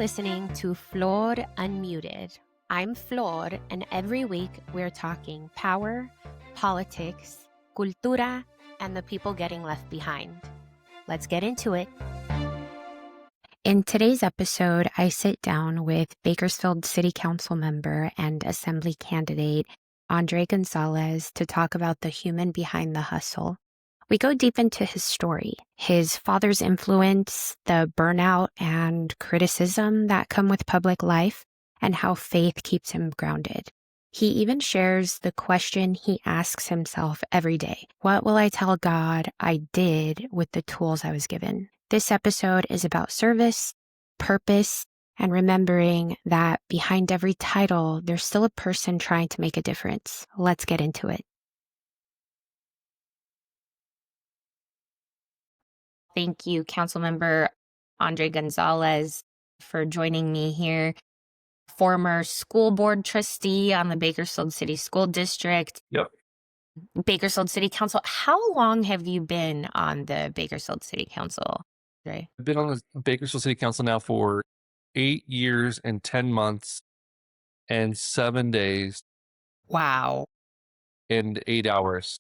listening to Flor Unmuted. I'm Flor, and every week we're talking power, politics, cultura, and the people getting left behind. Let's get into it. In today's episode, I sit down with Bakersfield City Councilmember and Assembly candidate Andrae Gonzales to talk about the human behind the hustle. We go deep into his story, his father's influence, the burnout and criticism that come with public life, and how faith keeps him grounded. He even shares the question he asks himself every day. What will I tell God I did with the tools I was given? This episode is about service, purpose, and remembering that behind every title, there's still a person trying to make a difference. Let's get into it. Thank you, Councilmember Andrae Gonzales, for joining me here. Former school board trustee on the Bakersfield City School District. Yep. Bakersfield City Council. How long have you been on the Bakersfield City Council, Andrae? I've been on the Bakersfield City Council now for 8 years and 10 months and 7 days. Wow. And 8 hours.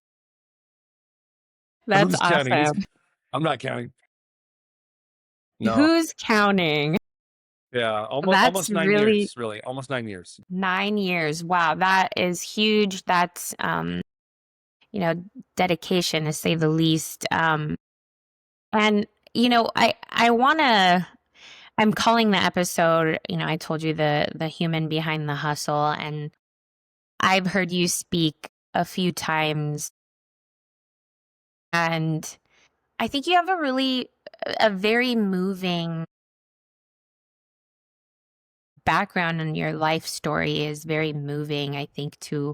That's Who's awesome. counting? I'm not counting. No. Who's counting? Yeah, almost 9 years, really. Almost 9 years. 9 years. Wow, that is huge. That's, dedication, to say the least. And, I'm calling the episode, I told you the human behind the hustle, and I've heard you speak a few times, and I think you have a very moving background, and your life story is very moving, I think, to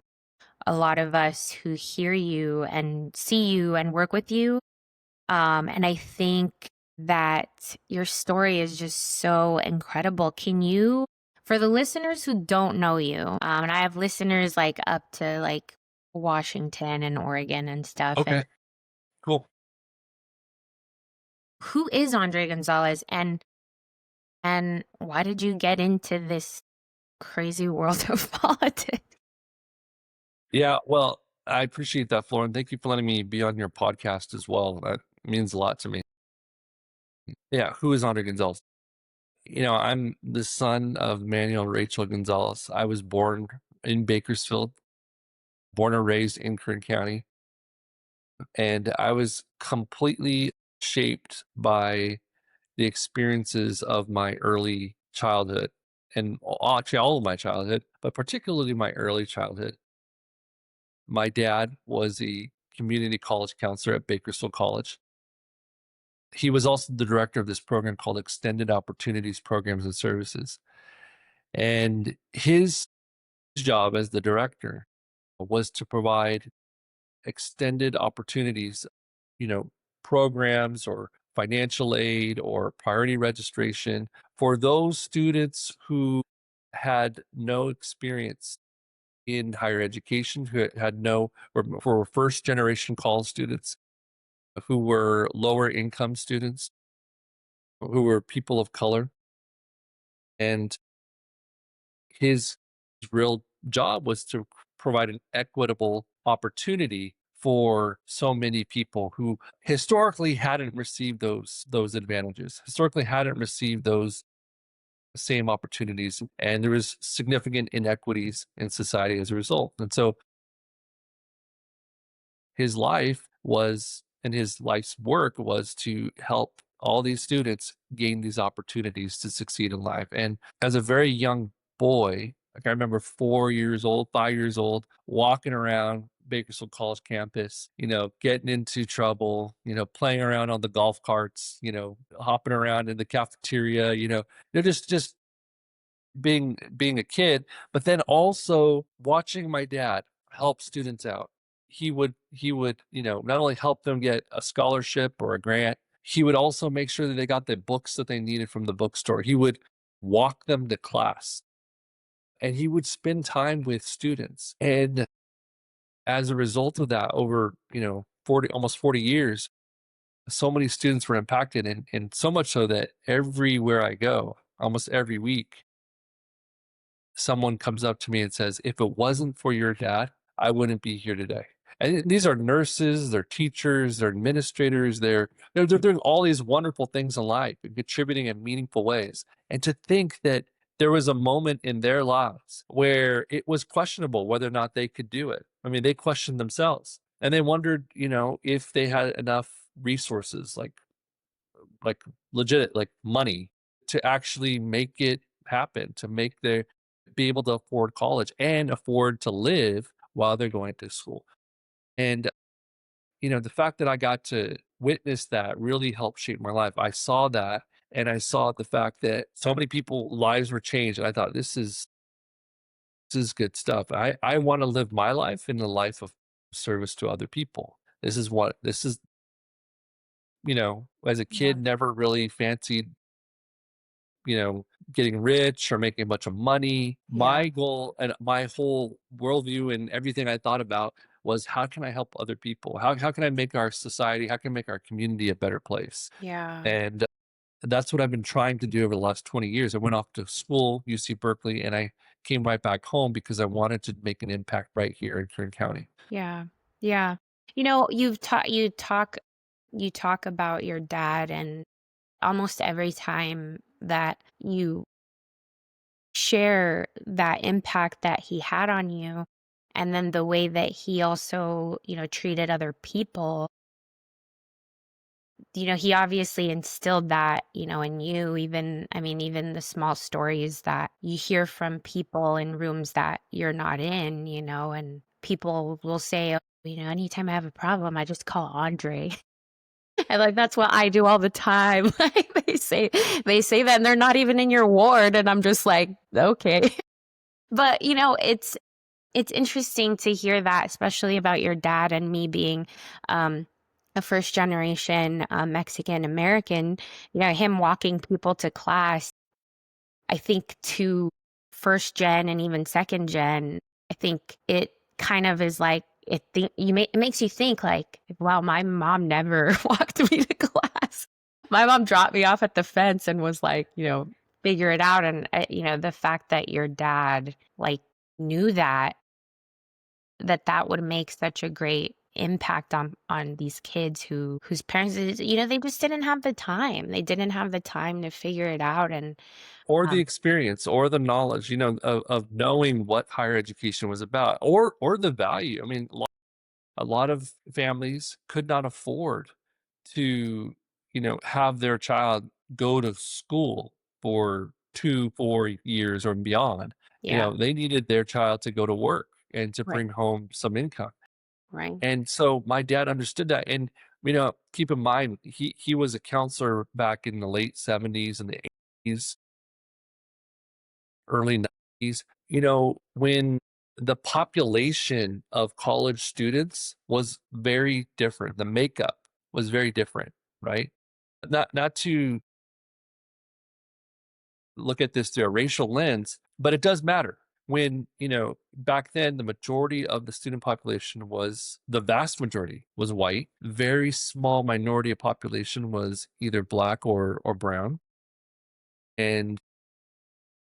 a lot of us who hear you and see you and work with you. And I think that your story is just so incredible. Can you, for the listeners who don't know you, and I have listeners up to Washington and Oregon and stuff. Okay, cool. Who is Andrae Gonzales, and why did you get into this crazy world of politics? Yeah, well, I appreciate that, Flor, and thank you for letting me be on your podcast as well. That means a lot to me. Yeah, who is Andrae Gonzales? I'm the son of Manuel and Rachel Gonzales. I was born in Bakersfield, born and raised in Kern County, and I was completely shaped by the experiences of my early childhood, and actually all of my childhood, but particularly my early childhood. My dad was a community college counselor at Bakersfield College. He was also the director of this program called Extended Opportunities Programs and Services. And his job as the director was to provide extended opportunities, programs or financial aid or priority registration for those students who had no experience in higher education, who had no, or for first generation college students, who were lower income students, who were people of color. And his real job was to provide an equitable opportunity for so many people who historically hadn't received those advantages, historically hadn't received those same opportunities, and there was significant inequities in society as a result. And so his life was, and his life's work was to help all these students gain these opportunities to succeed in life. And as a very young boy, I remember 4 years old, 5 years old, walking around Bakersfield College campus, getting into trouble, playing around on the golf carts, hopping around in the cafeteria, just being a kid, but then also watching my dad help students out. He would, not only help them get a scholarship or a grant, he would also make sure that they got the books that they needed from the bookstore. He would walk them to class, and he would spend time with students. And as a result of that, over, almost 40 years, so many students were impacted, and so much so that everywhere I go, almost every week, someone comes up to me and says, if it wasn't for your dad, I wouldn't be here today. And these are nurses, they're teachers, they're administrators, they're doing all these wonderful things in life and contributing in meaningful ways. And to think that there was a moment in their lives where it was questionable whether or not they could do it. I mean, they questioned themselves and they wondered, if they had enough resources, like legit, like money, to actually make it happen, to be able to afford college and afford to live while they're going to school. And the fact that I got to witness that really helped shape my life. I saw that, and I saw the fact that so many people lives were changed, and I thought this is good stuff. I want to live my life in the life of service to other people. This is as a Yeah. kid, never really fancied you know, getting rich or making a bunch of money. Yeah. My goal and my whole worldview and everything I thought about was, how can I help other people? How can I make our society, how can I make our community a better place? Yeah. And that's what I've been trying to do over the last 20 years. I went off to school, UC Berkeley, and I came right back home because I wanted to make an impact right here in Kern County. Yeah. Yeah. You talk about your dad, and almost every time that you share that impact that he had on you, and then the way that he also, treated other people, he obviously instilled that, in you. Even the small stories that you hear from people in rooms that you're not in, and people will say, "Oh, anytime I have a problem, I just call Andre." And like, that's what I do all the time. Like, they say that, and they're not even in your ward, and I'm just like, okay. But it's interesting to hear that, especially about your dad, and me being a first generation Mexican American. Him walking people to class. I think to first gen and even second gen, I think it kind of is like, it makes you think like, wow, my mom never walked me to class. My mom dropped me off at the fence and was like, figure it out. And the fact that your dad like knew that would make such a great impact on these kids whose parents, they just didn't have the time. They didn't have the time to figure it out. And Or the um experience or the knowledge, of knowing what higher education was about, or the value. I mean, a lot of families could not afford to, have their child go to school for 2, 4 years or beyond. yeah, They needed their child to go to work and to right, bring home some income. right, And so my dad understood that. And, keep in mind, he was a counselor back in the late 70s and the 80s, early 90s, when the population of college students was very different. The makeup was very different, right? Not to look at this through a racial lens, but it does matter. When, back then the majority of the student population was, the vast majority was white, very small minority of population was either black or brown. And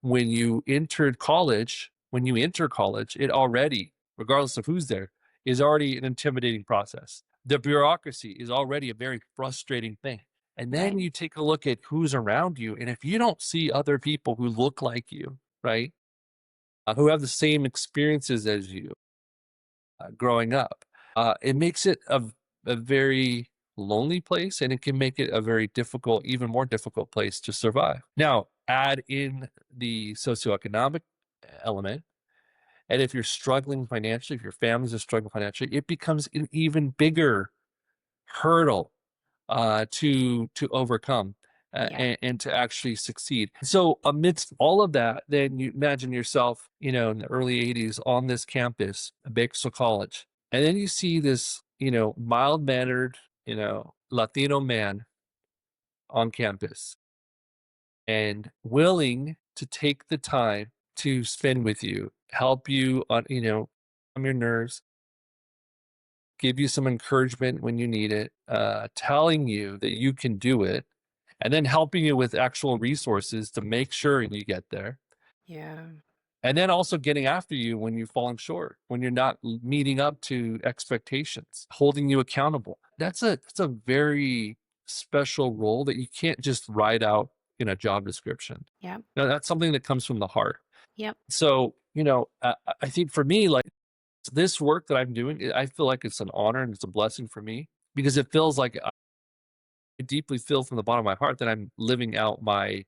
when you enter college, it already, regardless of who's there, is already an intimidating process. The bureaucracy is already a very frustrating thing. And then right. you take a look at who's around you. And if you don't see other people who look like you, right, who have the same experiences as you growing up, it makes it a very lonely place, and it can make it a very difficult, even more difficult place to survive. Now, add in the socioeconomic element. And if you're struggling financially, if your families are struggling financially, it becomes an even bigger hurdle to overcome Yeah, and to actually succeed. So amidst all of that, then you imagine yourself, in the early 80s on this campus, Bakersfield College, and then you see this, mild mannered, Latino man on campus and willing to take the time to spend with you, help you on, calm your nerves, give you some encouragement when you need it, telling you that you can do it, and then helping you with actual resources to make sure you get there. Yeah. And then also getting after you when you've fallen short, when you're not meeting up to expectations, holding you accountable. That's a very special role that you can't just write out in a job description. Yep. No, that's something that comes from the heart. Yep. So, I think for me, like this work that I'm doing, I feel like it's an honor and it's a blessing for me because it feels like I deeply feel from the bottom of my heart that I'm living out my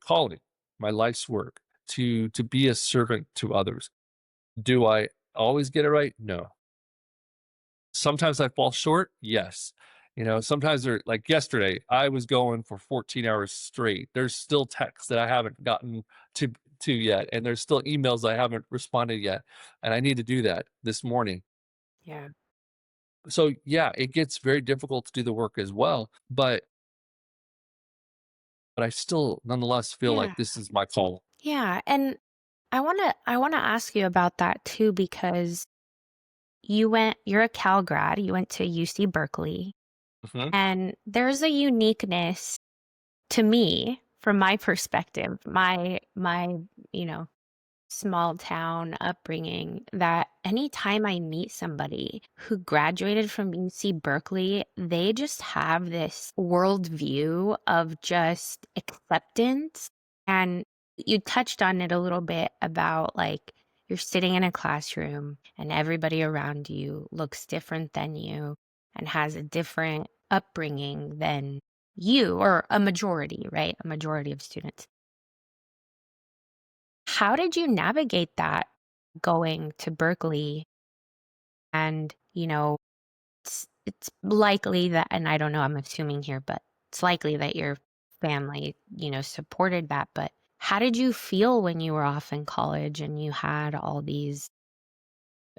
calling, my life's work to be a servant to others. Do I always get it right? No. Sometimes I fall short. Yes. Sometimes they're like yesterday, I was going for 14 hours straight. There's still texts that I haven't gotten to yet, and there's still emails I haven't responded yet, and I need to do that this morning. Yeah. So yeah, it gets very difficult to do the work as well, but I still nonetheless feel Yeah. like this is my call. Yeah. And I want to ask you about that too, because you're a Cal grad, you went to UC Berkeley, Mhm. and there's a uniqueness to me from my perspective, my, you know, small town upbringing, that anytime I meet somebody who graduated from UC Berkeley, they just have this worldview of just acceptance. And you touched on it a little bit about like you're sitting in a classroom and everybody around you looks different than you and has a different upbringing than you, or a majority, right? A majority of students. How did you navigate that going to Berkeley? And, it's likely that, and I don't know, I'm assuming here, but it's likely that your family, supported that. But how did you feel when you were off in college and you had all these?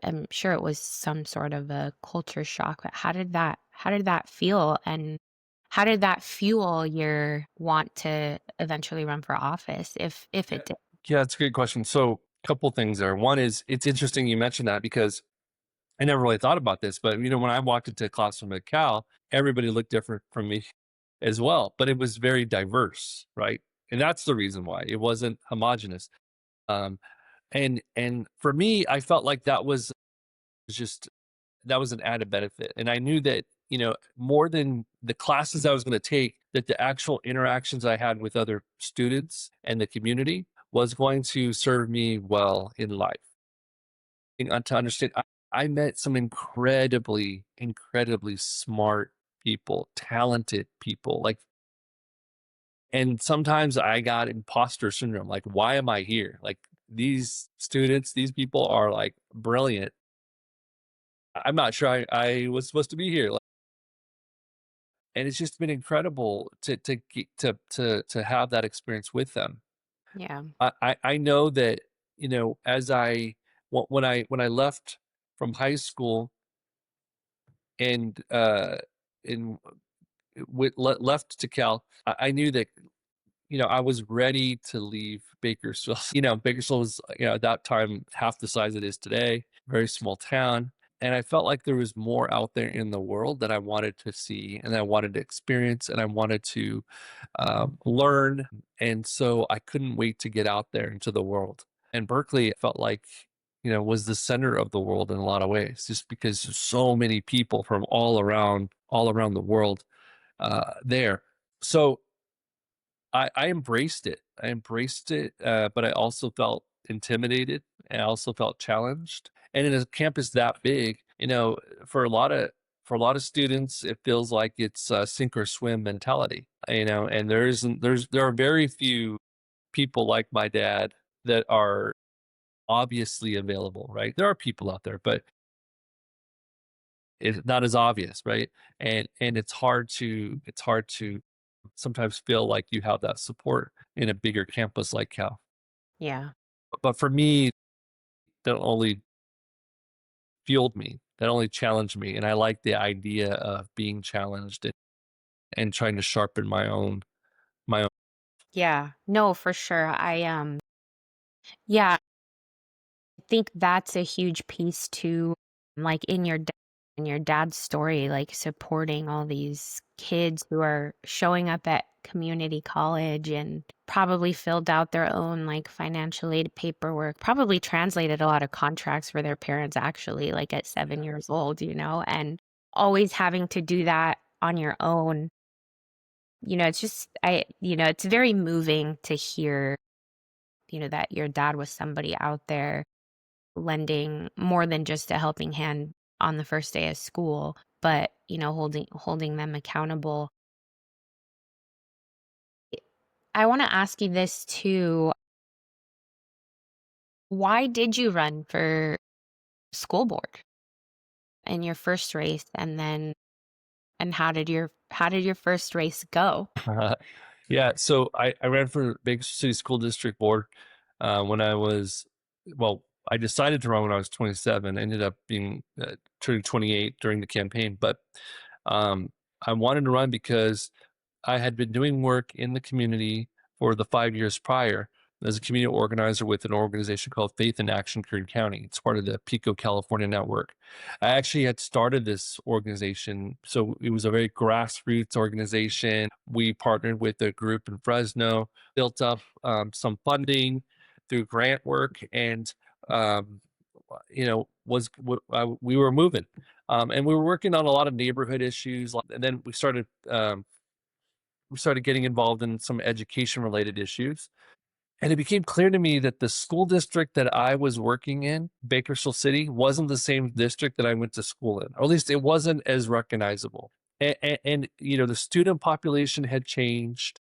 I'm sure it was some sort of a culture shock, but how did that feel? And how did that fuel your want to eventually run for office, if Yeah. it did? Yeah, it's a great question. So, a couple things there. One is it's interesting you mentioned that because I never really thought about this, but when I walked into a classroom at Cal, everybody looked different from me as well, but it was very diverse, right? And that's the reason why it wasn't homogenous. Um, and for me, I felt like just that was an added benefit, and I knew that more than the classes I was going to take, that the actual interactions I had with other students and the community was going to serve me well in life. And to understand, I met some incredibly, incredibly smart people, talented people. Like, and sometimes I got imposter syndrome. Like, why am I here? Like, these students, these people are like brilliant. I'm not sure I was supposed to be here. Like, and it's just been incredible to have that experience with them. Yeah. I know that as when I left from high school and in left to Cal, I knew that I was ready to leave Bakersfield. Bakersfield was at that time half the size it is today, very small town, and I felt like there was more out there in the world that I wanted to see and I wanted to experience and I wanted to learn, and so I couldn't wait to get out there into the world. And Berkeley felt like was the center of the world in a lot of ways, just because there's so many people from all around the world there. So I embraced it. But I also felt intimidated. And I also felt challenged. And in a campus that big, for a lot of students, it feels like it's a sink or swim mentality. And there are very few people like my dad that are obviously available, right? There are people out there, but it's not as obvious, right? And it's hard to sometimes feel like you have that support in a bigger campus like Cal. Yeah. But for me, that only fueled me, that only challenged me, and I like the idea of being challenged and trying to sharpen my own. Yeah. No, for sure. Yeah, I think that's a huge piece too, like in your And your dad's story, like supporting all these kids who are showing up at community college and probably filled out their own like financial aid paperwork, probably translated a lot of contracts for their parents actually, like at 7 years old, and always having to do that on your own. It's just, it's very moving to hear, that your dad was somebody out there lending more than just a helping hand on the first day of school, but holding them accountable. I want to ask you this too. Why did you run for school board in your first race, and how did your first race go? Yeah, so I ran for Bakersfield City School District Board when I was, well, I decided to run when I was 27. Ended up being turning 28 during the campaign, but um, I wanted to run because I had been doing work in the community for the 5 years prior as a community organizer with an organization called Faith in Action Kern County. It's part of the Pico, California network. I actually had started this organization, so it was a very grassroots organization. We partnered with a group in Fresno, built up some funding through grant work, and um, we were moving, and we were working on a lot of neighborhood issues, and then we started getting involved in some education related issues. And it became clear to me that the school district that I was working in, Bakersfield City, wasn't the same district that I went to school in, or at least it wasn't as recognizable. And the student population had changed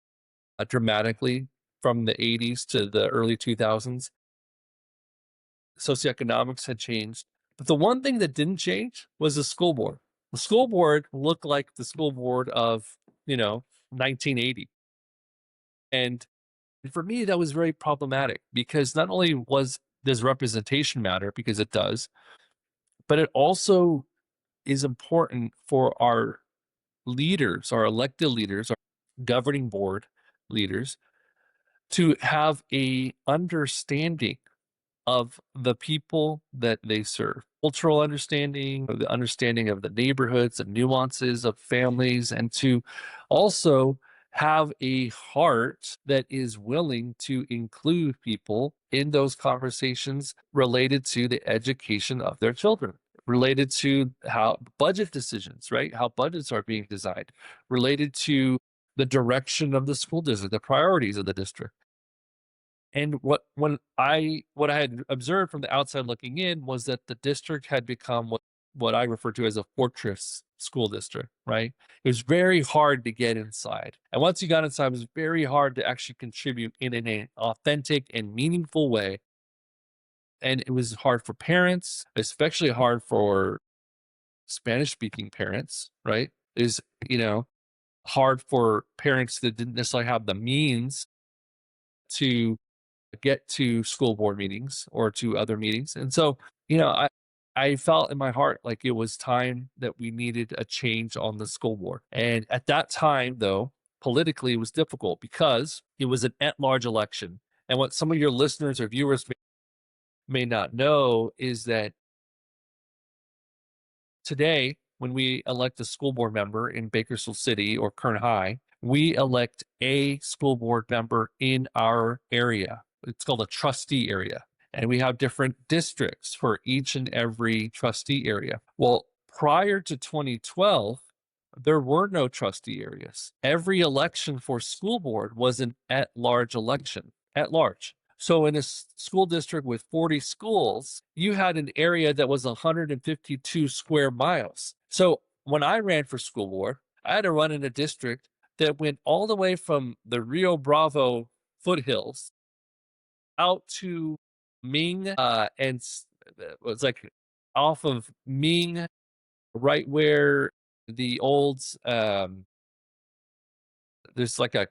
dramatically from the 80s to the early 2000s. Socioeconomics had changed. But the one thing that didn't change was the school board. The school board looked like the school board of, 1980. And for me, that was very problematic because not only does representation matter, because it does, but it also is important for our leaders, our elected leaders, our governing board leaders, to have a understanding of the people that they serve. Cultural understanding, the understanding of the neighborhoods, the nuances of families, and to also have a heart that is willing to include people in those conversations related to the education of their children, related to how budget decisions, right? How budgets are being designed, related to the direction of the school district, the priorities of the district. And what I had observed from the outside looking in was that the district had become what I refer to as a fortress school district, right? It was very hard to get inside. And once you got inside, it was very hard to actually contribute in an authentic and meaningful way. And it was hard for parents, especially hard for Spanish speaking parents, right? Is, hard for parents that didn't necessarily have the means to get to school board meetings or to other meetings. And so, I felt in my heart like it was time that we needed a change on the school board. And at that time, though, politically, it was difficult because it was an at-large election. And what some of your listeners or viewers may not know is that today, when we elect a school board member in Bakersfield City or Kern High, we elect a school board member in our area. It's called a trustee area. And we have different districts for each and every trustee area. Well, prior to 2012, there were no trustee areas. Every election for school board was an at large election, at large. So in a school district with 40 schools, you had an area that was 152 square miles. So when I ran for school board, I had to run in a district that went all the way from the Rio Bravo foothills out to Ming, and it was like off of Ming, right where the old there's like a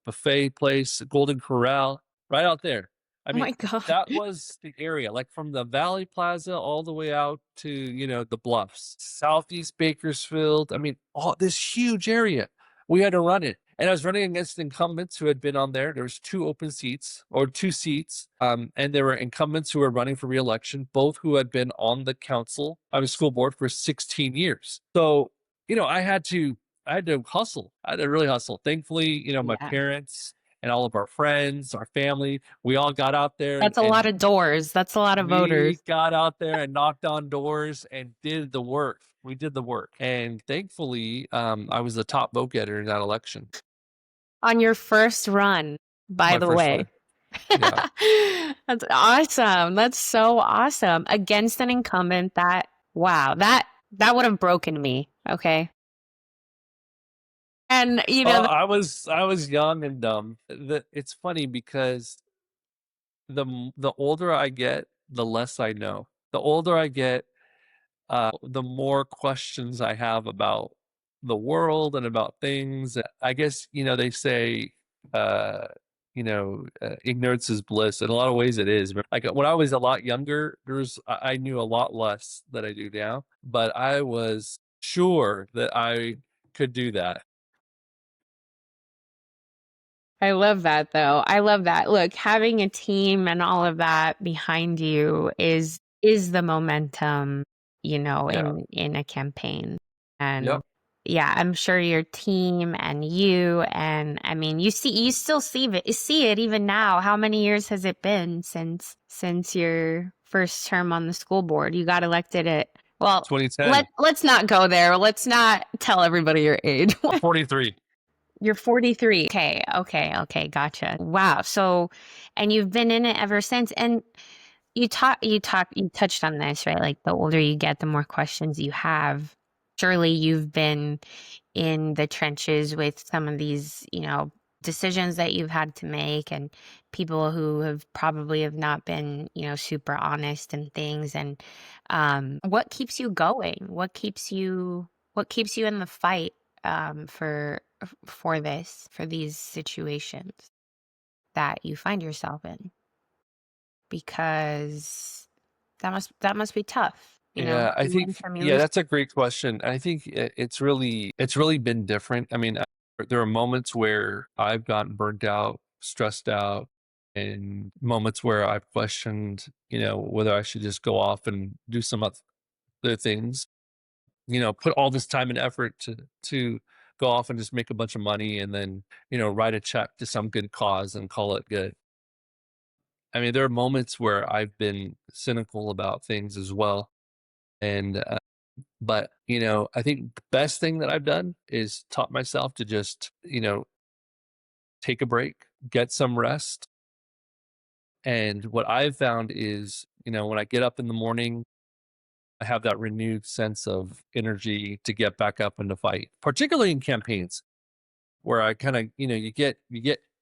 buffet place, Golden Corral, right out there. I Oh mean, my God. that was the area, like from the Valley Plaza all the way out to, the Bluffs, Southeast Bakersfield. I mean, all this huge area. We had to run it. And I was running against incumbents who had been on there. There was two seats, and there were incumbents who were running for re-election, both who had been on the school board for 16 years. So, I had to hustle. I had to really hustle. Thankfully, my Yeah. parents and all of our friends, our family, we all got out there That's a lot of doors. That's a lot of voters. we got out there and knocked on doors and did the work. We did the work. And thankfully, I was the top vote getter in that election. On your first run, by My the first way. run. Yeah. That's awesome. That's so awesome. Against an incumbent that would have broken me. Okay. And I was young and dumb. It's funny because the older I get, the less I know. The older I get, the more questions I have about the world and about things. I guess, they say, ignorance is bliss. In a lot of ways it is. Like when I was a lot younger, I knew a lot less than I do now, but I was sure that I could do that. I love that though. I love that. Look, having a team and all of that behind you is the momentum, Yeah. in a campaign. And Yep. yeah, I'm sure your team and you, and I mean, you still see it even now. How many years has it been since your first term on the school board? You got elected at, well, 2010. let's not go there. Let's not tell everybody your age. 43. You're 43. Okay, gotcha. Wow. So, and you've been in it ever since. And you touched on this, right? Like the older you get, the more questions you have. Surely you've been in the trenches with some of these, decisions that you've had to make, and people who have not been, super honest and things. And what keeps you going? What keeps you in the fight for these situations that you find yourself in? Because that must be tough, Yeah, I you win think some, you lose. that's a great question. I think it's really been different. I mean, there are moments where I've gotten burnt out, stressed out, and moments where I've questioned, whether I should just go off and do some other things. Put all this time and effort to go off and just make a bunch of money and then, write a check to some good cause and call it good. I mean, there are moments where I've been cynical about things as well. And but I think the best thing that I've done is taught myself to just take a break, get some rest. And what I've found is when I get up in the morning, I have that renewed sense of energy to get back up and to fight, particularly in campaigns where I kind of you get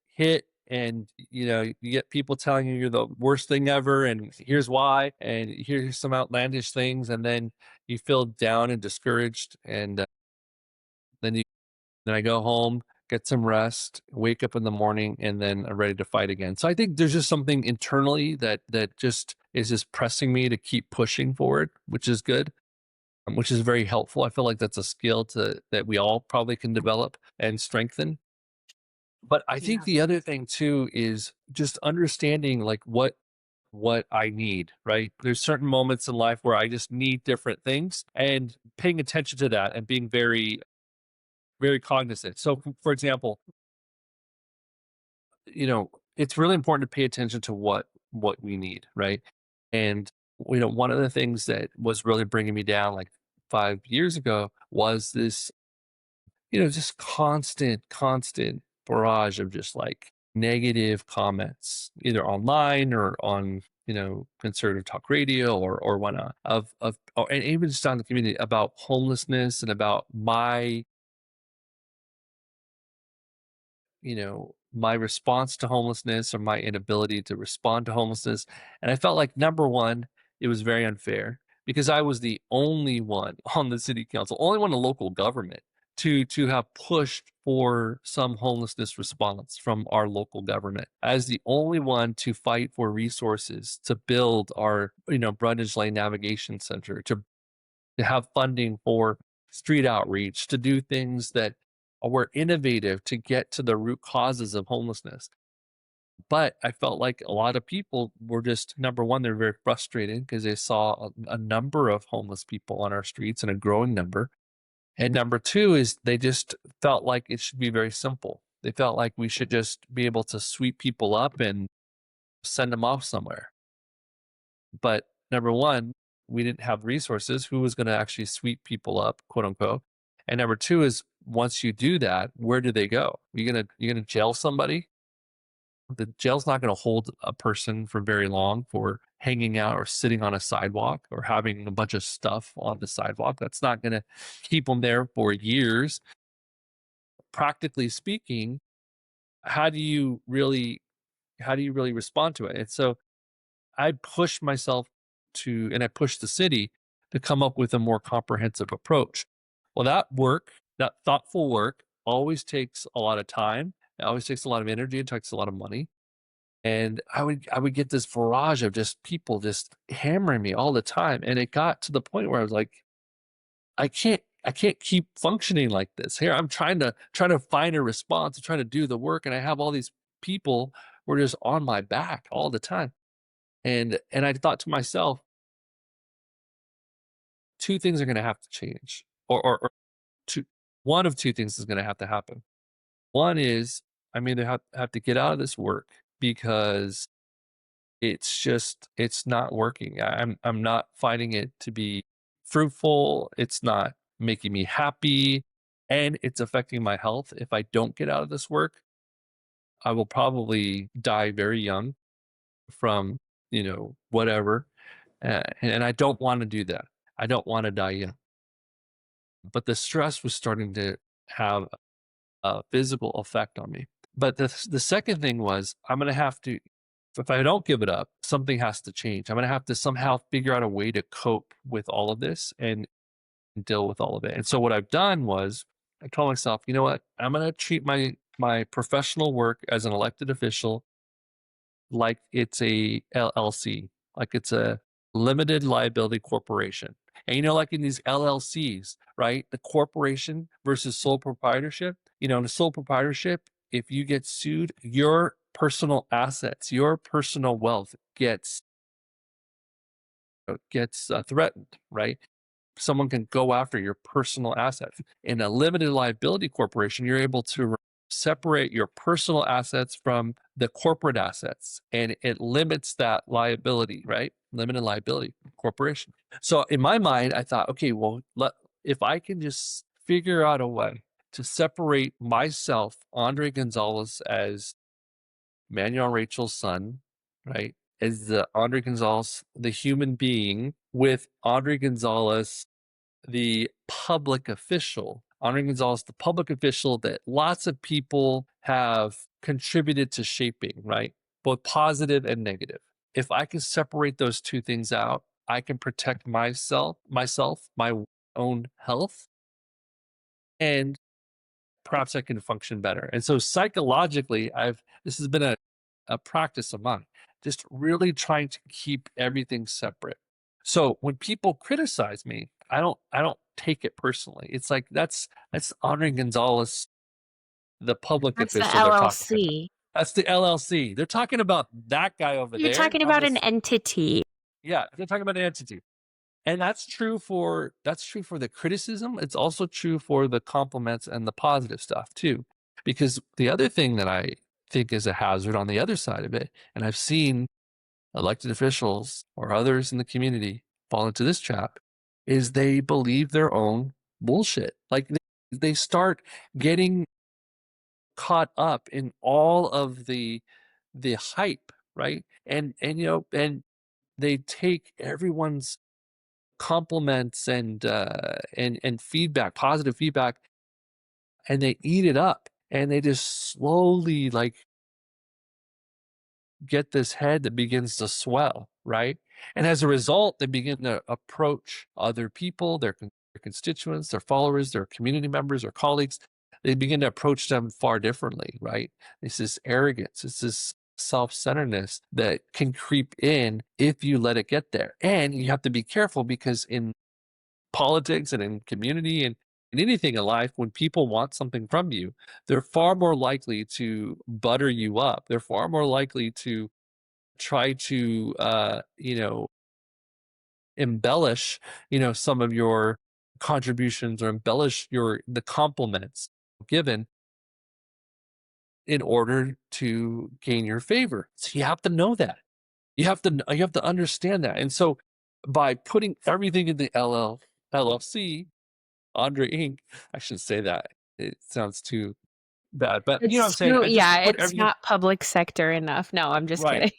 hit, and you get people telling you you're the worst thing ever and here's why, and here's some outlandish things, and then you feel down and discouraged, and then I go home, get some rest, wake up in the morning, and then I'm ready to fight again. So I think there's just something internally that just is just pressing me to keep pushing forward, which is good, which is very helpful. I feel like that's a skill that we all probably can develop and strengthen. But I think Yeah. the other thing too is just understanding like what I need, right? There's certain moments in life where I just need different things, and paying attention to that and being very, very cognizant. So for example, it's really important to pay attention to what we need, right? And one of the things that was really bringing me down like 5 years ago was this just constant barrage of just like negative comments, either online or on, conservative talk radio or whatnot, and even just on the community about homelessness and about my response to homelessness or my inability to respond to homelessness. And I felt like, number one, it was very unfair because I was the only one on the city council, only one in local government to have pushed for some homelessness response from our local government, as the only one to fight for resources to build our, Brundage Lane Navigation Center, to have funding for street outreach, to do things that were innovative to get to the root causes of homelessness. But I felt like a lot of people were just, number one, they're very frustrated because they saw a number of homeless people on our streets and a growing number. And number two is they just felt like it should be very simple. They felt like we should just be able to sweep people up and send them off somewhere. But number one, we didn't have resources. Who was going to actually sweep people up, quote unquote? And number two is, once you do that, where do they go? You're gonna jail somebody? The jail's not going to hold a person for very long for hanging out or sitting on a sidewalk or having a bunch of stuff on the sidewalk. That's not going to keep them there for years. Practically speaking, how do you really respond to it? And so I pushed myself and I pushed the city to come up with a more comprehensive approach. Well, that thoughtful work always takes a lot of time. It always takes a lot of energy. It takes a lot of money. And I would get this barrage of just people just hammering me all the time. And it got to the point where I was like, I can't keep functioning like this. Here, I'm trying to find a response, I'm trying to do the work, and I have all these people who are just on my back all the time. And I thought to myself, two things are going to have to change, or two, one of two things is going to have to happen. One is I'm either have to get out of this work because it's not working. I'm not finding it to be fruitful. It's not making me happy, and it's affecting my health. If I don't get out of this work, I will probably die very young from, whatever. And I don't want to do that. I don't want to die young. But the stress was starting to have a physical effect on me. But the second thing was, I'm going to have to, if I don't give it up, something has to change. I'm going to have to somehow figure out a way to cope with all of this and deal with all of it. And so what I've done was, I told myself, you know what? I'm going to treat my professional work as an elected official like it's a LLC, like it's a limited liability corporation. And like in these LLCs, right? The corporation versus sole proprietorship. In a sole proprietorship, if you get sued, your personal assets, your personal wealth gets threatened, right? Someone can go after your personal assets. In a limited liability corporation, you're able to separate your personal assets from the corporate assets, and it limits that liability, right? Limited liability corporation. So in my mind, I thought, okay, well, if I can just figure out a way to separate myself, Andrae Gonzales, as Manuel Rachel's son, right? As the Andrae Gonzales, the human being, with Andrae Gonzales, the public official. Andrae Gonzales, the public official that lots of people have contributed to shaping, right? Both positive and negative. If I can separate those two things out, I can protect myself, my own health, and perhaps I can function better. And so psychologically, this has been a practice of mine, just really trying to keep everything separate. So when people criticize me, I don't take it personally. It's like that's Andrae Gonzales, the public That's the official they're talking about. LLC. That's the LLC. They're talking about that guy over You're there talking on about an this. entity. Yeah, they're talking about an entity. And that's true for the criticism. It's also true for the compliments and the positive stuff too. Because the other thing that I think is a hazard on the other side of it, and I've seen elected officials or others in the community fall into this trap, is they believe their own bullshit. Like they start getting caught up in all of the hype, right? And they take everyone's compliments and feedback, positive feedback, and they eat it up, and they just slowly get this head that begins to swell, right? And as a result, they begin to approach other people, their constituents, their followers, their community members, or colleagues. They begin to approach them far differently, right? It's this arrogance, it's this self-centeredness that can creep in if you let it get there. And you have to be careful, because in politics and in community and in anything in life, when people want something from you, they're far more likely to butter you up. They're far more likely to try to, embellish, some of your contributions or embellish the compliments given in order to gain your favor. So you have to know that. You have to understand that. And so by putting everything in the LLC, Andre Inc. I shouldn't say that. It sounds too bad. But you know what I'm It's saying? true. I just Yeah, put it's everything not public sector enough. No, I'm just right. kidding.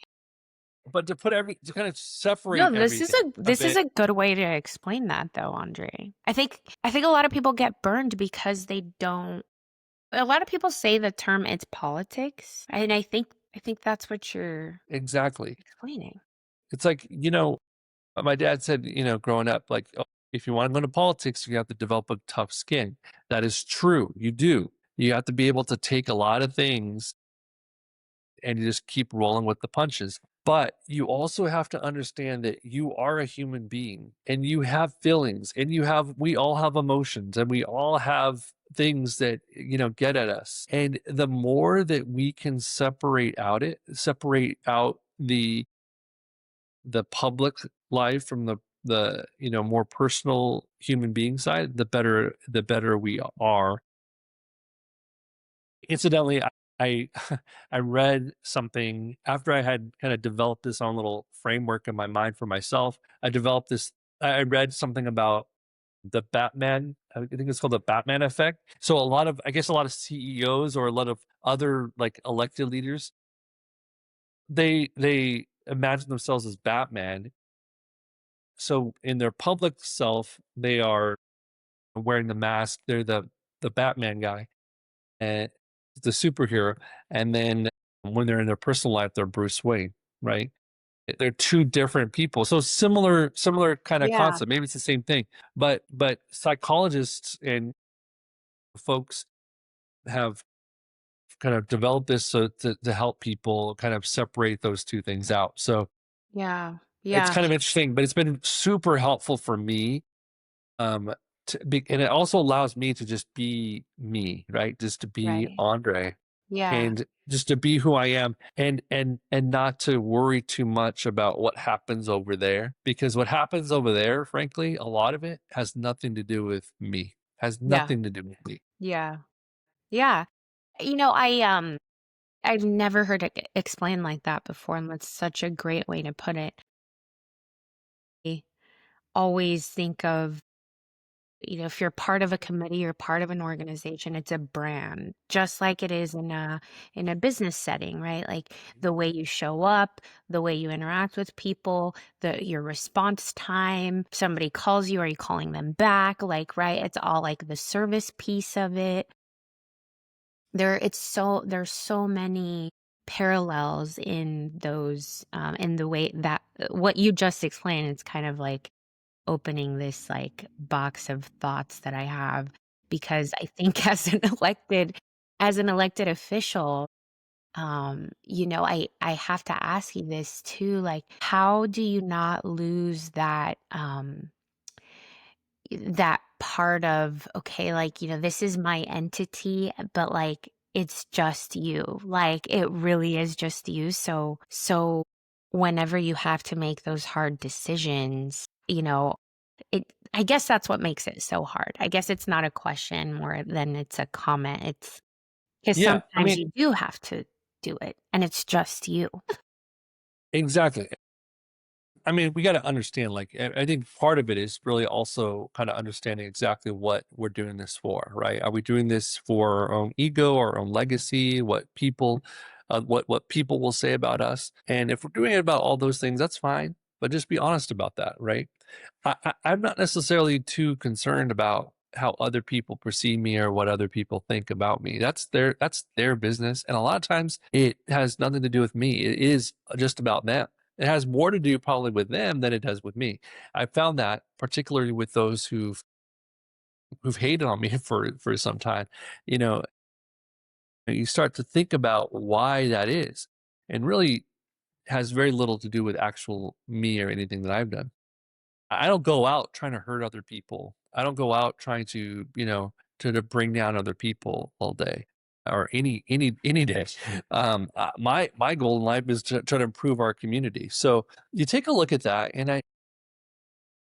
But to kind of No, separate this is everything a a this is bit. a good way to explain that though, Andre. I think a lot of people get burned because they don't. A lot of people say the term it's politics, and I think that's what you're Exactly. explaining. It's like, my dad said, growing up, like, "Oh, if you want to go into politics, you have to develop a tough skin." That is true. You do. You have to be able to take a lot of things and you just keep rolling with the punches. But you also have to understand that you are a human being and you have feelings and we all have emotions and we all have things that, get at us. And the more that we can separate out the public life from the more personal human being side, the better we are. Incidentally, I I read something after I had kind of developed this own little framework in my mind for myself. I read something about the Batman. I think it's called the Batman effect. So I guess a lot of CEOs or a lot of other like elected leaders, they imagine themselves as Batman. So in their public self, they are wearing the mask. They're the Batman guy and the superhero. And then when they're in their personal life, they're Bruce Wayne, right? They're two different people. So similar kind of Yeah. concept. Maybe it's the same thing, but psychologists and folks have kind of developed this so to help people kind of separate those two things out. So Yeah. it's Yeah. kind of interesting, but it's been super helpful for me. Um, and it also allows me to just be me, right? Just to be Right. Andre Yeah. and just to be who I am and not to worry too much about what happens over there because what happens over there, frankly, a lot of it has nothing to do with me. Has Yeah. nothing to do with me. Yeah. Yeah. I've never heard it explained like that before, and that's such a great way to put it. I always think of, if you're part of a committee or part of an organization, it's a brand, just like it is in a business setting, right? Like the way you show up, the way you interact with people, your response time. Somebody calls you, are you calling them back? Like, right? It's all like the service piece of it. There's so many parallels in those in the way that what you just explained. It's kind of like opening this like box of thoughts that I have, because I think as an elected official, I have to ask you this too, like how do you not lose that part of, okay, like, this is my entity, but like it's just you. Like it really is just you. So whenever you have to make those hard decisions, I guess that's what makes it so hard. I guess it's not a question more than it's a comment. It's because Yeah, I sometimes mean, you do have to do it and it's just you. exactly. I mean, we got to understand, like, I think part of it is really also kind of understanding exactly what we're doing this for, right? Are we doing this for our own ego, our own legacy, what people will say about us? And if we're doing it about all those things, that's fine, but just be honest about that, right? I'm not necessarily too concerned about how other people perceive me or what other people think about me. That's their business, and a lot of times it has nothing to do with me. It is just about them. It has more to do probably with them than it does with me. I found that particularly with those who've hated on me for some time, you know, you start to think about why that is, and really has very little to do with actual me or anything that I've done. I don't go out trying to hurt other people. I don't go out trying to, to bring down other people all day or any day. My goal in life is to try to improve our community. So you take a look at that, and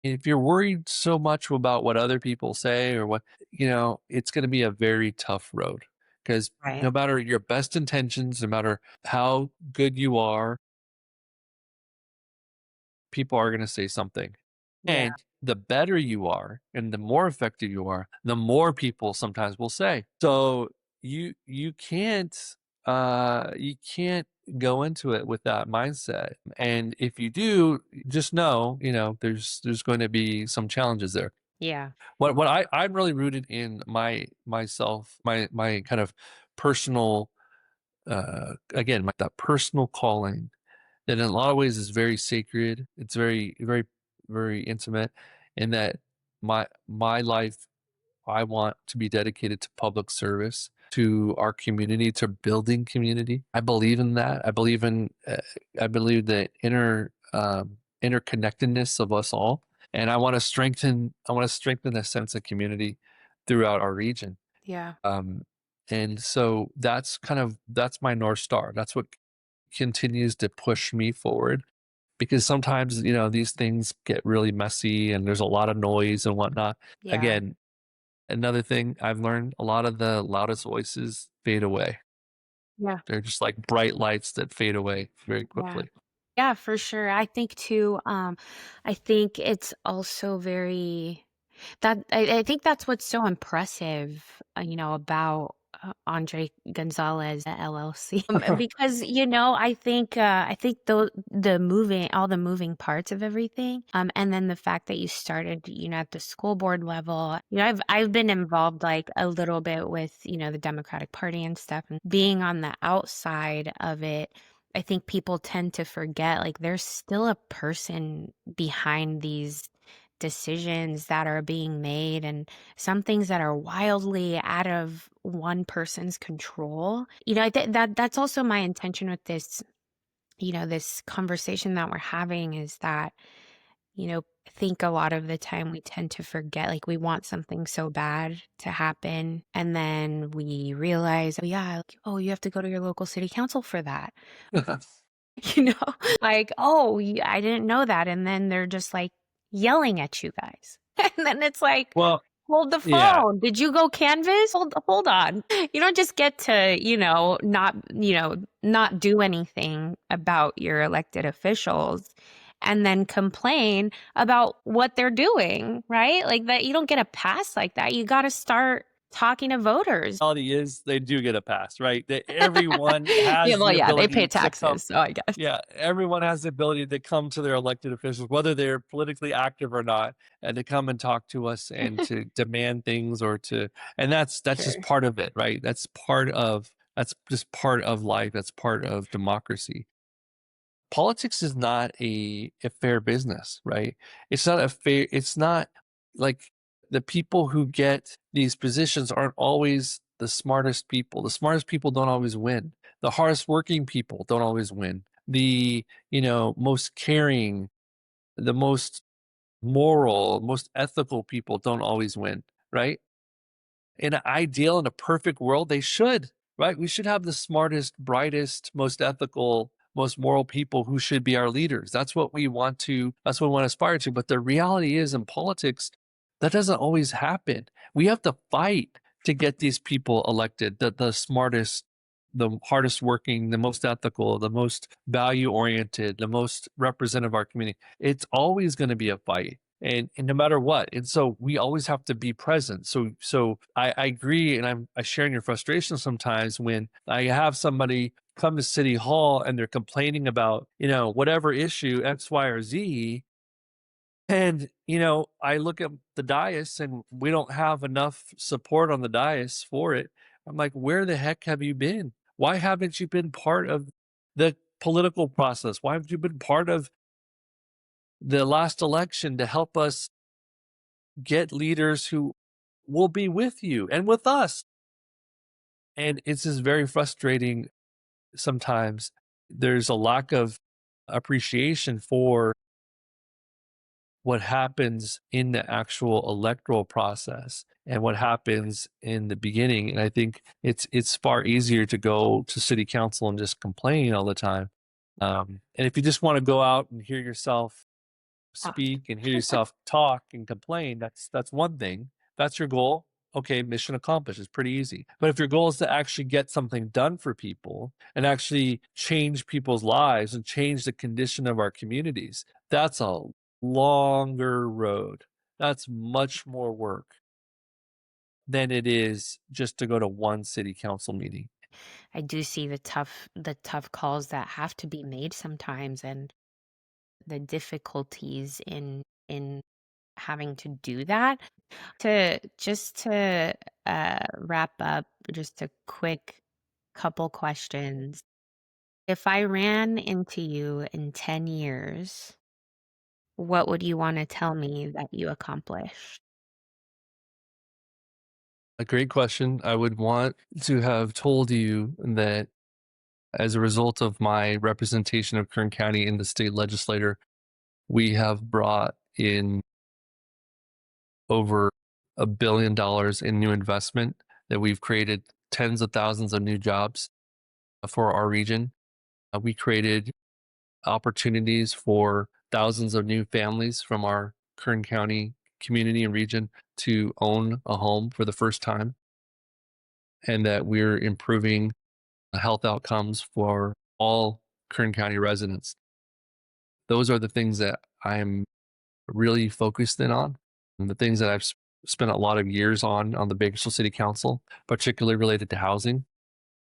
if you're worried so much about what other people say or what, it's going to be a very tough road, because Right. no matter your best intentions, no matter how good you are, people are going to say something. Yeah. And the better you are and the more effective you are, the more people sometimes will say. So you can't go into it with that mindset. And if you do, just know, there's going to be some challenges there. Yeah. I'm really rooted in my kind of personal, again, that personal calling that in a lot of ways is very sacred. It's very, very, very intimate, in that my life, I want to be dedicated to public service, to our community, to building community. I believe in that. I believe the interconnectedness of us all, and I want to strengthen a sense of community throughout our region. Yeah. Um, and so that's my North Star. That's what continues to push me forward, because sometimes, these things get really messy and there's a lot of noise and whatnot. Yeah. Again, another thing I've learned, a lot of the loudest voices fade away. Yeah. They're just like bright lights that fade away very Yeah. quickly. Yeah, for sure. I think too, I think it's also very I think that's what's so impressive, about Andre Gonzales LLC. Because, I think all the moving parts of everything, and then the fact that you started, at the school board level. I've been involved like a little bit with, the Democratic Party and stuff, and being on the outside of it. I think people tend to forget, like, there's still a person behind these decisions that are being made, and some things that are wildly out of one person's control. I think that's also my intention with this, this conversation that we're having, is that, I think a lot of the time we tend to forget, like, we want something so bad to happen, and then we realize, oh yeah, like, oh, you have to go to your local city council for that. You know, like, "Oh, I didn't know that," and then they're just, like, yelling at you guys. And then it's like, Well, "Hold the yeah. phone. Did you go canvas? Hold on." You don't just get to, not do anything about your elected officials and then complain about what they're doing, right? Like, that you don't get a pass like that. You gotta start talking to voters. Reality is they do get a pass, right? That everyone Yeah, has well, the yeah, they pay ability to come. taxes, so I guess. Yeah, everyone has the ability to come to their elected officials, whether they're politically active or not, and to come and talk to us and to demand things, and that's just Sure. part of it, right? That's just part of life. That's part of democracy. Politics is not a fair business, right? It's not like, the people who get these positions aren't always the smartest people. The smartest people don't always win. The hardest working people don't always win. The, most caring, the most moral, most ethical people don't always win, right? In an ideal, in a perfect world, they should, right? We should have the smartest, brightest, most ethical, most moral people who should be our leaders. That's what we want to aspire to. But the reality is, in politics, that doesn't always happen. We have to fight to get these people elected, the smartest, the hardest working, the most ethical, the most value oriented, the most representative of our community. It's always going to be a fight. And no matter what, and so we always have to be present. So I agree, and I share in your frustration sometimes when I have somebody come to City Hall and they're complaining about, whatever issue X, Y, or Z, and I look at the dais and we don't have enough support on the dais for it. I'm like, where the heck have you been? Why haven't you been part of the political process? Why haven't you been part of the last election to help us get leaders who will be with you and with us? And it's just very frustrating sometimes. There's a lack of appreciation for what happens in the actual electoral process and what happens in the beginning. And I think it's far easier to go to city council and just complain all the time. And if you just want to go out and hear yourself speak and hear yourself talk and complain, that's one thing. That's your goal. Okay, mission accomplished. It's pretty easy. But if your goal is to actually get something done for people and actually change people's lives and change the condition of our communities, that's a longer road. That's much more work than it is just to go to one city council meeting. I do see the tough calls that have to be made sometimes, and the difficulties in having to do that. To wrap up, just a quick couple questions. If I ran into you in 10 years, what would you want to tell me that you accomplished? A great question. I would want to have told you that as a result of my representation of Kern County in the state legislature, we have brought in over $1 billion in new investment, that we've created tens of thousands of new jobs for our region. We created opportunities for thousands of new families from our Kern County community and region to own a home for the first time, and that we're improving health outcomes for all Kern County residents. Those are the things that I'm really focused in on, and the things that I've spent a lot of years on the Bakersfield City Council, particularly related to housing.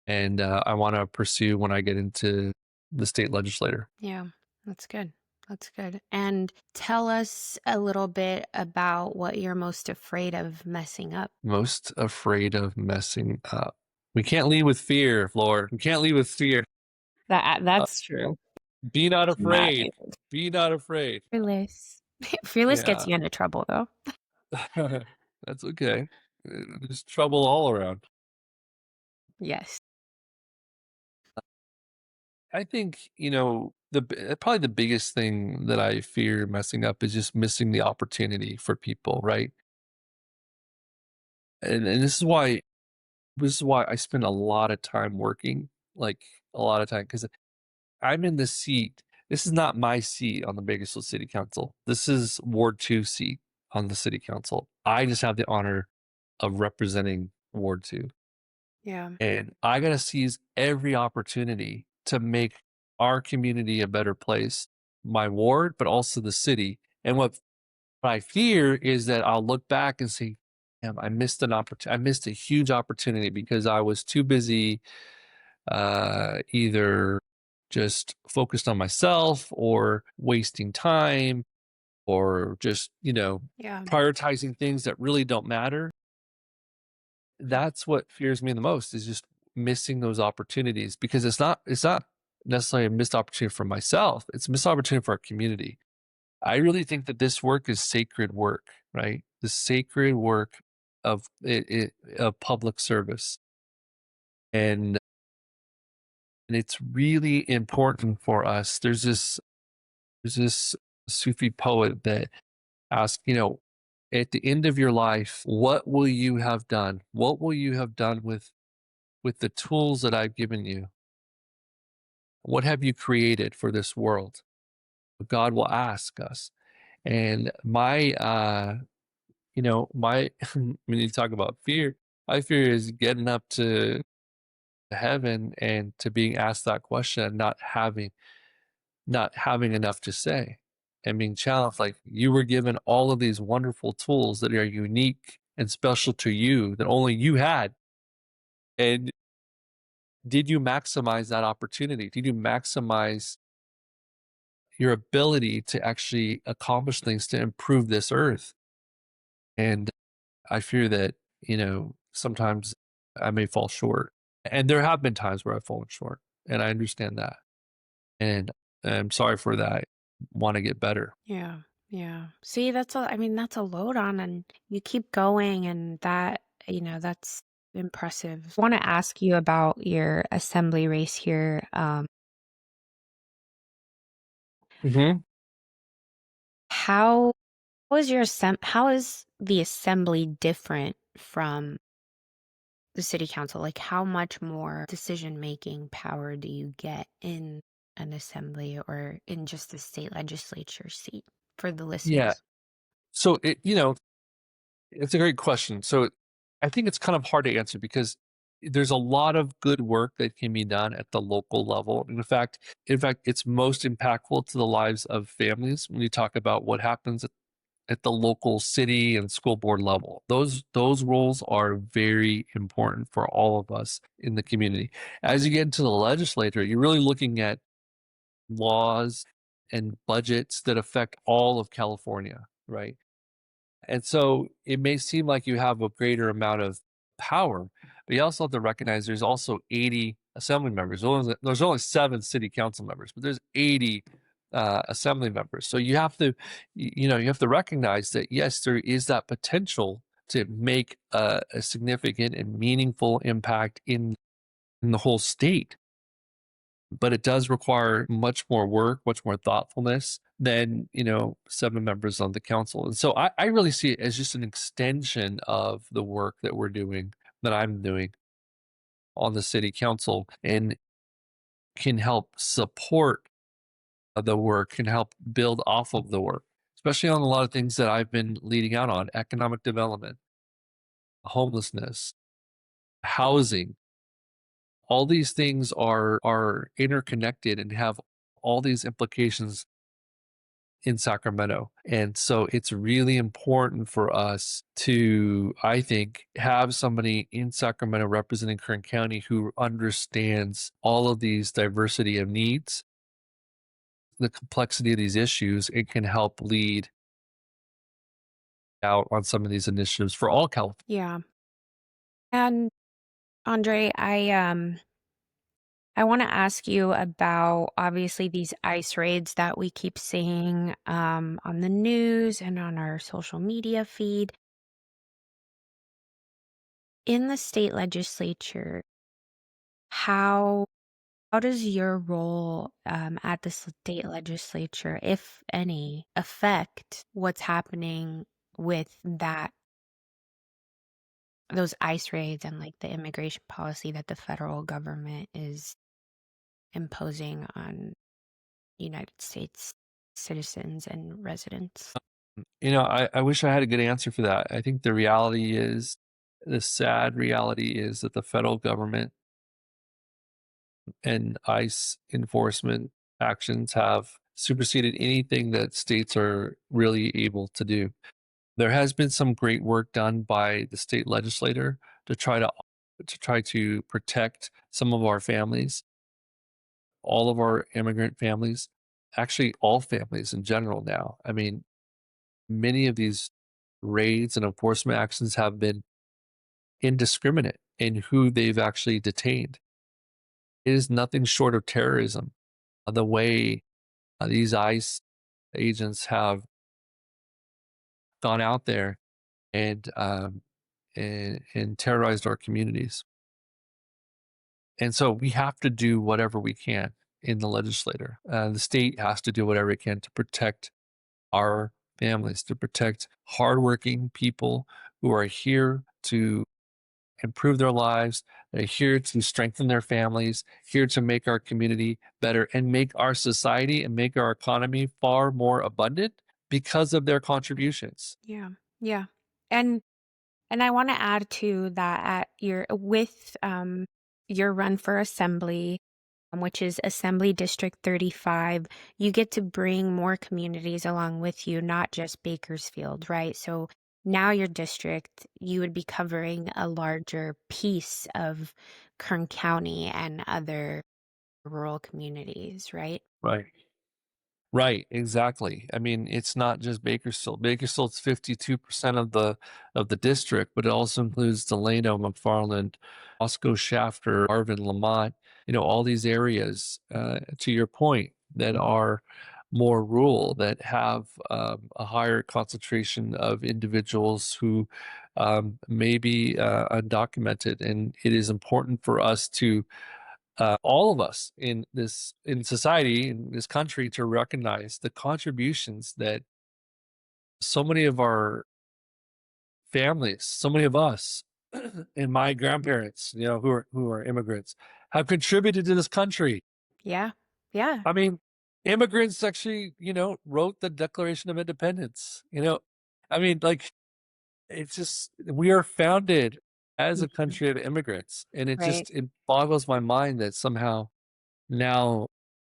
And I want to pursue when I get into the state legislature. Yeah, that's good. That's good. And tell us a little bit about what you're most afraid of messing up. Most afraid of messing up. We can't lead with fear, Flor. We can't lead with fear. That's true. Be not Not afraid. Be not afraid. fearless. Fearless gets Yeah. you into trouble, though. That's okay. There's trouble all around. Yes. I think, probably the biggest thing that I fear messing up is just missing the opportunity for people, right? And this is why I spend a lot of time working, like a lot of time, because I'm in the seat. This is not my seat on the Bakersfield City Council. This is Ward 2 seat on the city council. I just have the honor of representing Ward 2. Yeah. And I got to seize every opportunity to make our community a better place, my ward, but also the city. And what I fear is that I'll look back and say, damn, I missed an opportunity. I missed a huge opportunity because I was too busy, either just focused on myself or wasting time or just, Yeah. prioritizing things that really don't matter. That's what fears me the most, is just missing those opportunities, because it's not necessarily a missed opportunity for myself. It's a missed opportunity for our community. I really think that this work is sacred work, right? The sacred work of of public service. And it's really important for us. There's this Sufi poet that asks, at the end of your life, what will you have done? What will you have done with the tools that I've given you? What have you created for this world? God will ask us. And my when you talk about fear, my fear is getting up to heaven and to being asked that question and not having enough to say, and being challenged, like, you were given all of these wonderful tools that are unique and special to you, that only you had. And did you maximize that opportunity? Did you maximize your ability to actually accomplish things to improve this earth? And I fear that, sometimes I may fall short. And there have been times where I've fallen short, and I understand that. And I'm sorry for that. I want to get better. Yeah. Yeah. See, that's a load on, and you keep going, and that's impressive. I want to ask you about your assembly race here. Hmm. How How is the assembly different from the city council? Like, how much more decision-making power do you get in an assembly or in just the state legislature seat for the Yeah. listeners? So it's a great question. So I think it's kind of hard to answer because there's a lot of good work that can be done at the local level. In fact, it's most impactful to the lives of families when you talk about what happens at the local city and school board level. Those roles are very important for all of us in the community. As you get into the legislature, you're really looking at laws and budgets that affect all of California, right? And so it may seem like you have a greater amount of power, but you also have to recognize there's also 80 assembly members. There's only 7 city council members, but there's 80 assembly members. So you have to recognize that yes, there is that potential to make a significant and meaningful impact in the whole state, but it does require much more work, much more thoughtfulness than 7 members on the council. And so I really see it as just an extension of the work that we're doing, that I'm doing on the city council, and can help support the work, can help build off of the work, especially on a lot of things that I've been leading out on: economic development, homelessness, housing. All these things are interconnected and have all these implications in Sacramento. And so it's really important for us to, I think, have somebody in Sacramento representing Kern County who understands all of these diversity of needs, the complexity of these issues, and can help lead out on some of these initiatives for all California. Yeah. And Andre, I want to ask you about obviously these ICE raids that we keep seeing on the news and on our social media feed. In the state legislature, how does your role at the state legislature, if any, affect what's happening with those ICE raids and like the immigration policy that the federal government is imposing on United States citizens and residents? I wish I had a good answer for that. I think the sad reality is that the federal government and ICE enforcement actions have superseded anything that states are really able to do. There has been some great work done by the state legislator to try to protect some of our families, all of our immigrant families, actually all families in general now. I mean, many of these raids and enforcement actions have been indiscriminate in who they've actually detained. It is nothing short of terrorism. The way these ICE agents have gone out there and terrorized our communities. And so we have to do whatever we can in the legislature. The state has to do whatever it can to protect our families, to protect hardworking people who are here to improve their lives. They're here to strengthen their families, here to make our community better and make our society and make our economy far more abundant because of their contributions. Yeah. Yeah. And I want to add to that at your run for assembly, which is Assembly District 35, you get to bring more communities along with you, not just Bakersfield, right? So now your district, you would be covering a larger piece of Kern County and other rural communities, right? Right. Right, exactly. I mean, it's not just Bakersfield. Bakersfield's 52% of the district, but it also includes Delano, McFarland, Osco, Shafter, Arvin, Lamont, all these areas, to your point, that are more rural, that have a higher concentration of individuals who may be undocumented. And it is important for us to all of us in society in this country to recognize the contributions that so many of our families, so many of us and my grandparents, who are immigrants, have contributed to this country. Yeah. Yeah. I mean, immigrants actually, wrote the Declaration of Independence. I mean, like, it's just, we are founded as a Mhm. country of immigrants, and Right. it boggles my mind that somehow now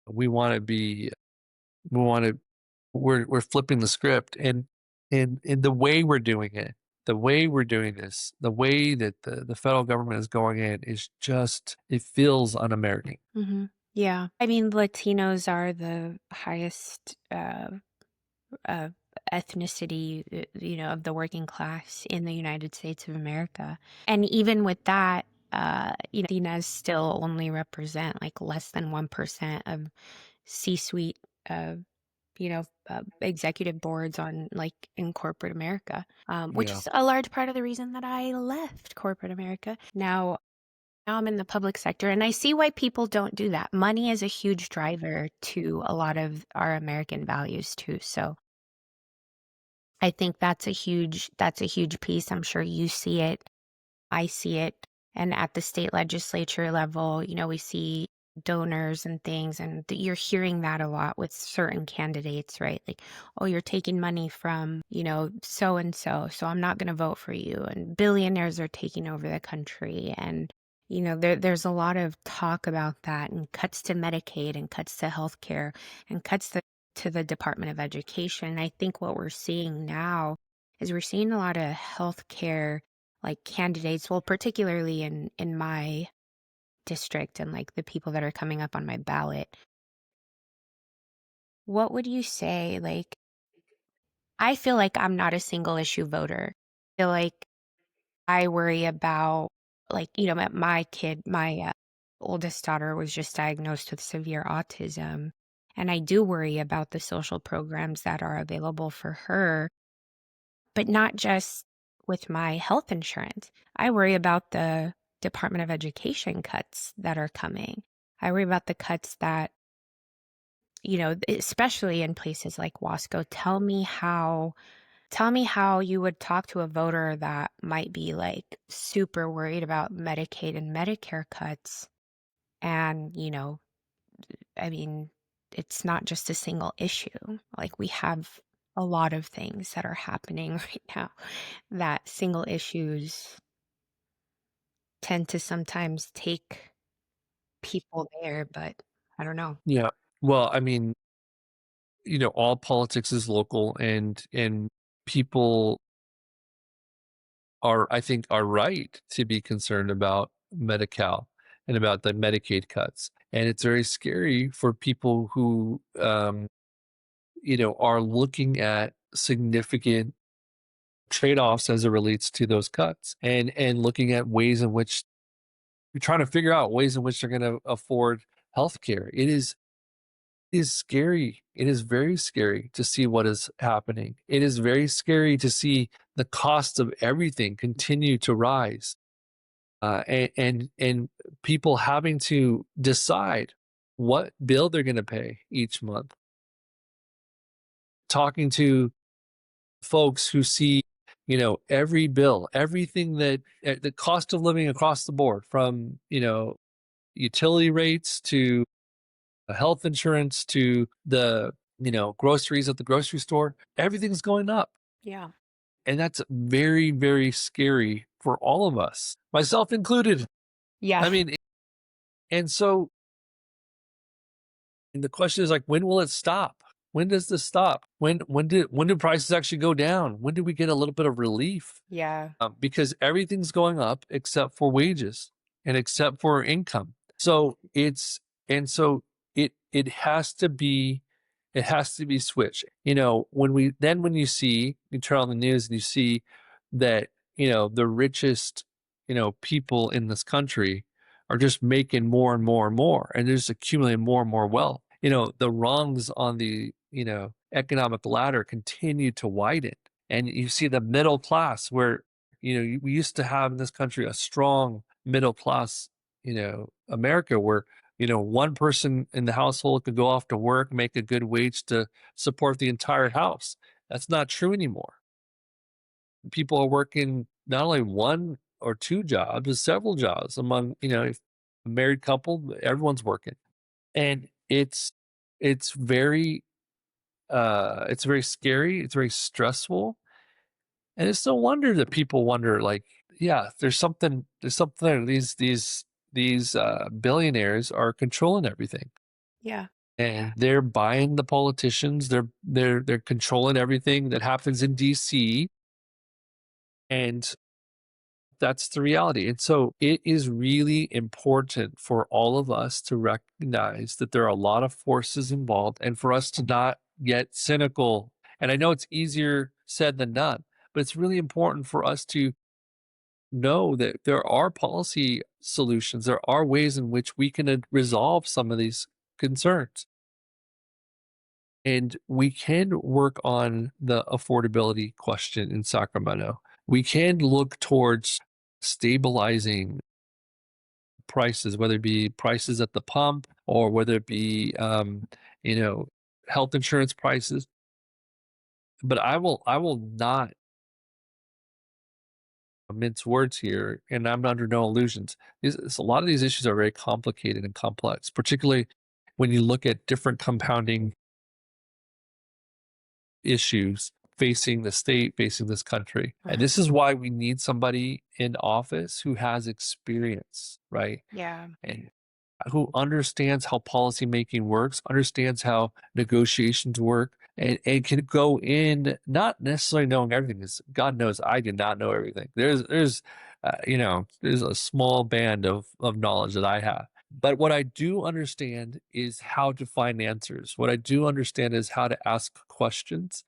we want to be, we want to, we're flipping the script, and the way we're doing it, the way we're doing this, the way that the federal government is going in is just, it feels un-American. Yeah. I mean, Latinos are the highest uh, ethnicity, of the working class in the United States of America. And even with that, Latinas still only represent like less than 1% of C-suite, uh, executive boards on like in corporate America, which Yeah. is a large part of the reason that I left corporate America. Now I'm in the public sector, and I see why people don't do that. Money is a huge driver to a lot of our American values too. So I think that's a huge piece. I'm sure you see it. I see it. And at the state legislature level, we see donors and things, and you're hearing that a lot with certain candidates, right? Like, oh, you're taking money from, so and so, so I'm not going to vote for you. And billionaires are taking over the country. And, there's a lot of talk about that, and cuts to Medicaid and cuts to healthcare and cuts to the Department of Education. I think what we're seeing now is we're seeing a lot of healthcare like candidates, well, particularly in my district and like the people that are coming up on my ballot. What would you say? Like, I feel like I'm not a single issue voter. I feel like I worry about, like, my oldest daughter was just diagnosed with severe autism. And I do worry about the social programs that are available for her, but not just with my health insurance. I worry about the Department of Education cuts that are coming. I worry about the cuts that, especially in places like Wasco. Tell me how you would talk to a voter that might be like super worried about Medicaid and Medicare cuts. And, I mean, it's not just a single issue. Like, we have a lot of things that are happening right now that single issues tend to sometimes take people there, but I don't know. Yeah. Well, I mean, all politics is local, and people are, I think, are right to be concerned about Medi-Cal and about the Medicaid cuts. And it's very scary for people who, are looking at significant trade-offs as it relates to those cuts, and looking at ways in which you're trying to figure out ways in which they're going to afford healthcare. It is scary. It is very scary to see what is happening. It is very scary to see the cost of everything continue to rise, and people having to decide what bill they're going to pay each month. Talking to folks who see, every bill, everything that the cost of living across the board, from utility rates to health insurance to the groceries at the grocery store, everything's going up. Yeah. And that's very, very scary for all of us, myself included. Yeah. I mean, and so, and the question is, like, when will it stop? When does this stop? When do prices actually go down? When do we get a little bit of relief? Yeah. Because everything's going up except for wages and except for income. So it has to be, switched. When you turn on the news and you see that, the richest, people in this country are just making more and more and more, and they're just accumulating more and more wealth. The rungs on the, economic ladder continue to widen. And you see the middle class, where, we used to have in this country a strong middle class, America, where, one person in the household could go off to work, make a good wage to support the entire house. That's not true anymore. People are working not only one or two jobs, but several jobs among, if a married couple, everyone's working. And it's very scary, it's very stressful. And it's no wonder that people wonder, like, yeah, there's something there. These billionaires are controlling everything. Yeah. And they're buying the politicians. They're controlling everything that happens in DC. And that's the reality. And so it is really important for all of us to recognize that there are a lot of forces involved and for us to not get cynical. And I know it's easier said than done, but it's really important for us to know that there are policy solutions. There are ways in which we can resolve some of these concerns. And we can work on the affordability question in Sacramento. We can look towards stabilizing prices, whether it be prices at the pump or whether it be, health insurance prices. But I will not mince words here, and I'm under no illusions. A lot of these issues are very complicated and complex, particularly when you look at different compounding issues facing the state, facing this country. And this is why we need somebody in office who has experience, right? Yeah. And who understands how policymaking works, understands how negotiations work, and can go in not necessarily knowing everything. Because God knows I did not know everything. There's a small band of knowledge that I have. But what I do understand is how to find answers. What I do understand is how to ask questions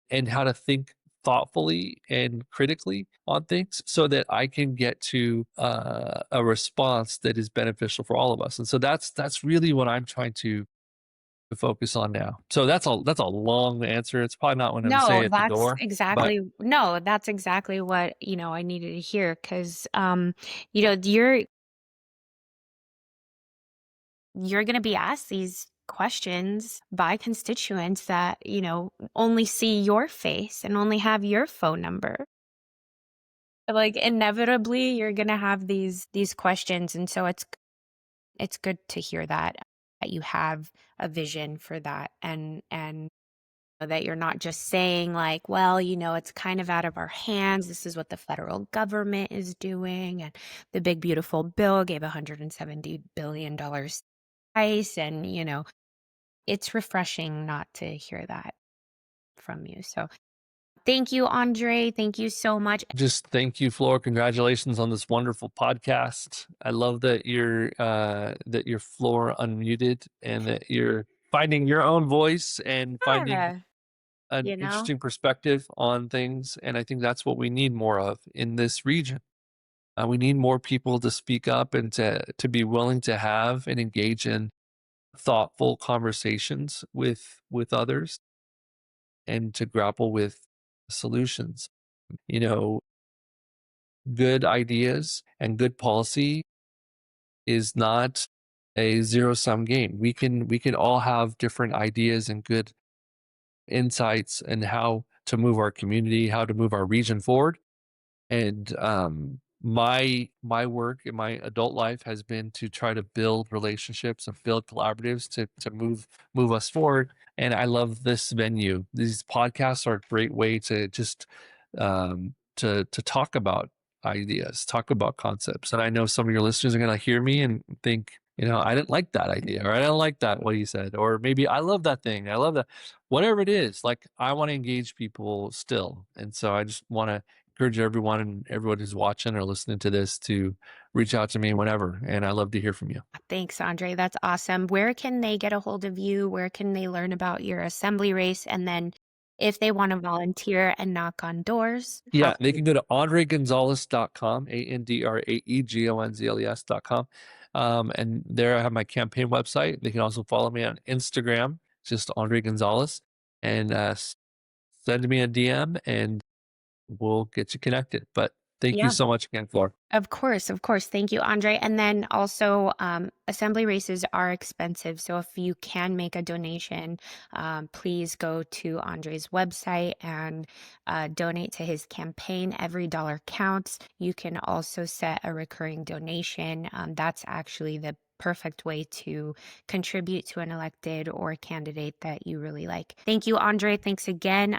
and how to think thoughtfully and critically on things so that I can get to a response that is beneficial for all of us. And so that's really what I'm trying to focus on now. So that's a long answer. It's probably not what I'm No, saying at the that's door, but exactly no, that's exactly what, I needed to hear because you're going to be asked these questions by constituents that, only see your face and only have your phone number. Like inevitably you're going to have these questions, and so it's good to hear that you have a vision for that, and that you're not just saying like, well, it's kind of out of our hands. This is what the federal government is doing. And the big, beautiful bill gave $170 billion price. And, it's refreshing not to hear that from you. So thank you, Andre. Thank you so much. just thank you, Flor. Congratulations on this wonderful podcast. I love that you're Flor Unmuted and that you're finding your own voice and finding Yeah, an you know? interesting perspective on things. And I think that's what we need more of in this region. We need more people to speak up and to be willing to have and engage in thoughtful conversations with others and to grapple with solutions. You know, good ideas and good policy is not a zero sum game. We can all have different ideas and good insights and how to move our community, how to move our region forward. And my work in my adult life has been to try to build relationships and build collaboratives to move us forward. And I love this venue. These podcasts are a great way to just to talk about ideas, talk about concepts. And I know some of your listeners are going to hear me and think, I didn't like that idea, or I didn't like that what you said, or maybe I love that thing. I love that. Whatever it is, like I want to engage people still. And so I just want to encourage everyone and everyone who's watching or listening to this to reach out to me whenever. And I love to hear from you. Thanks, Andre. That's awesome. Where can they get a hold of you? Where can they learn about your assembly race? And then if they want to volunteer and knock on doors, how Yeah, they can can go to andregonzales.com, ANDRAEGONZALES.com. And there I have my campaign website. They can also follow me on Instagram, just Andrae Gonzales, and send me a DM and we'll get you connected. But Thank you Yeah. so much again, Flor. Of course, of course. Thank you, Andre. And then also, assembly races are expensive. So if you can make a donation, please go to Andre's website and donate to his campaign. Every dollar counts. You can also set a recurring donation. That's actually the perfect way to contribute to an elected or candidate that you really like. Thank you, Andre. Thanks again.